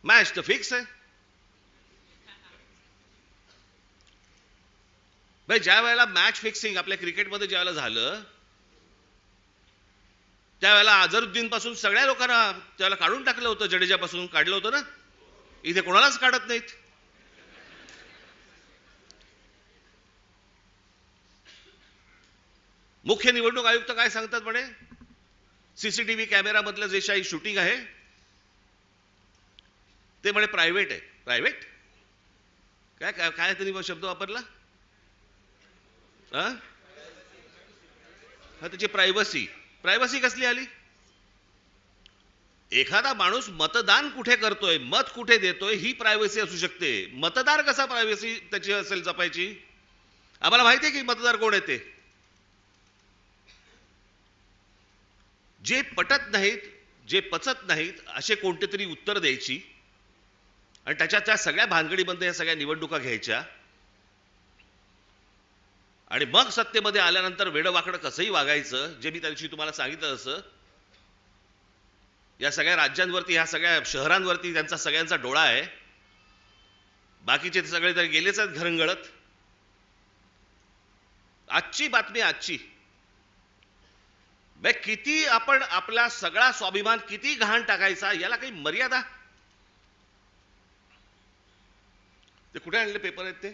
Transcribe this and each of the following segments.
Match तर fix आहे. भाई ज्या वेळेला मॅच फिक्सिंग आपल्या क्रिकेटमध्ये ज्या वेळेला झालं, त्यावेळेला अझरुद्दीन पासून सगळ्या लोकांना त्यावेळेला काढून टाकलं होतं, जडेजापासून काढलं होतं ना. इथे कोणालाच काढत नाहीत. मुख्य निवडणूक आयुक्त काय सांगतात म्हणे, सीसीटीव्ही कॅमेरा मधलं जे काही शूटिंग आहे ते म्हणे प्रायव्हेट आहे. प्रायव्हेट काय काय काय त्यांनी शब्द वापरला? हा, त्याची प्रायव्हसी. प्रायव्हसी कसली आली? एखादा माणूस मतदान कुठे करतोय, मत कुठे देतोय, ही प्रायव्हसी असू शकते. मतदार कसा प्रायव्हसी त्याची असेल जपायची? आम्हाला माहिती आहे की मतदार कोण आहे ते. जे पटत नाहीत, जे पचत नाहीत, असे कोणते तरी उत्तर द्यायची आणि त्या सगळ्या भानगडीमध्ये या सगळ्या निवडणुका घ्यायच्या आणि मग सत्तेमध्ये आल्यानंतर वेडवाकडं कसंही वागायचं. जे मी त्या दिवशी तुम्हाला सांगितलं असं, या सगळ्या राज्यांवरती, ह्या सगळ्या शहरांवरती त्यांचा सगळ्यांचा डोळा आहे. बाकीचे सगळे तर गेलेच आहेत घरंगळत. आजची बातमी, आजची किती आपण आपला सगळा स्वाभिमान किती घाण टाकायचा, याला काही मर्यादा? ते कुठे आणले पेपर आहेत ते?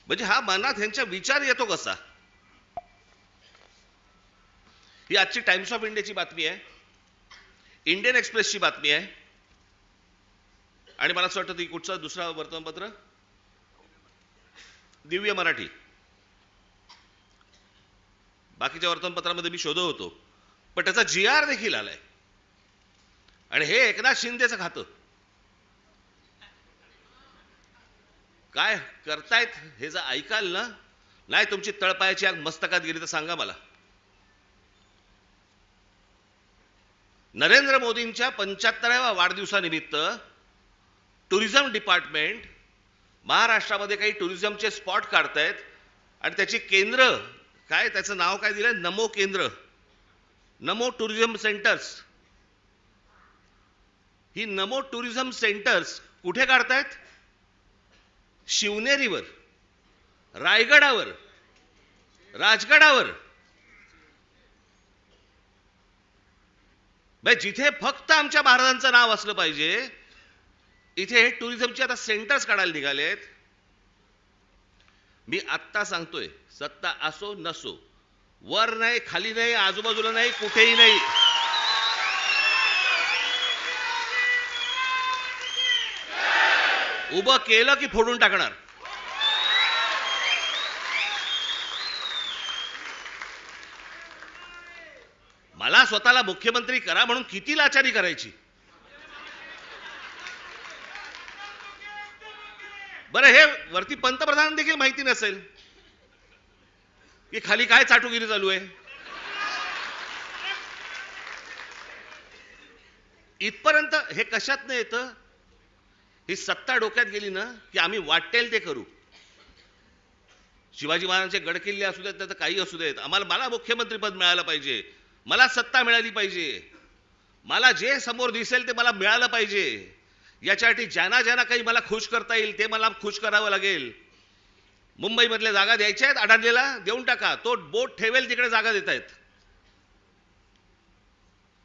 म्हणजे हा मनात ह्यांच्या विचार येतो कसा? ही आजची टाइम्स ऑफ इंडियाची बातमी आहे, इंडियन एक्सप्रेसची बातमी आहे आणि मला असं वाटतं ती कुठचं दुसरा वर्तमानपत्र, दिव्य मराठी. बाकीच्या वर्तमानपत्रामध्ये मी शोधत होतो, पण त्याचा GR देखील आलाय आणि हे एकनाथ शिंदेचं खातं. काय करतायत हे जर ऐकाल ना, नाही तुमची तळपायाची आग मस्तकात गेली तर सांगा मला. नरेंद्र मोदींच्या 75व्या वाढदिवसानिमित्त टुरिझम डिपार्टमेंट महाराष्ट्रामध्ये काही टुरिझमचे स्पॉट काढतायत आणि त्याची केंद्र, काय त्याचं नाव काय दिलंय, नमो केंद्र, नमो टुरिझम सेंटर्स. ही नमो टुरिझम सेंटर्स कुठे काढतायत? शिवनेरीवर, रायगडावर, राजगडावर. जिथे फक्त आमच्या महाराजांचं नाव असलं पाहिजे, इथे हे टुरिझमचे आता सेंटर्स काढायला निघालेत. मी आत्ता सांगतोय, सत्ता असो नसो, वर नाही, खाली नाही, आजूबाजूला नाही, कुठेही नाही, उभं केलं की फोडून टाकणार. मला स्वतःला मुख्यमंत्री करा म्हणून किती लाचारी करायची? बरं, हे वरती पंतप्रधान देखील माहिती नसेल की खाली काय चाटुगिरी चालू आहे. इथपर्यंत हे कशात नाही येतं? ही सत्ता डोक्यात गेली ना की आम्ही वाटेल ते करू. शिवाजी महाराजांचे गडकिल्ले असू देत, तर काही असू देत, मला मुख्यमंत्रीपद मिळालं पाहिजे, मला सत्ता मिळाली पाहिजे, मला जे समोर दिसेल ते मला मिळालं पाहिजे. याच्यासाठी ज्यांना ज्यांना काही मला खुश करता येईल ते मला खुश करावं लागेल. मुंबईमधल्या जागा द्यायच्या आहेत, अडाणलेला देऊन टाका, तो बोट ठेवेल तिकडे जागा देत आहेत.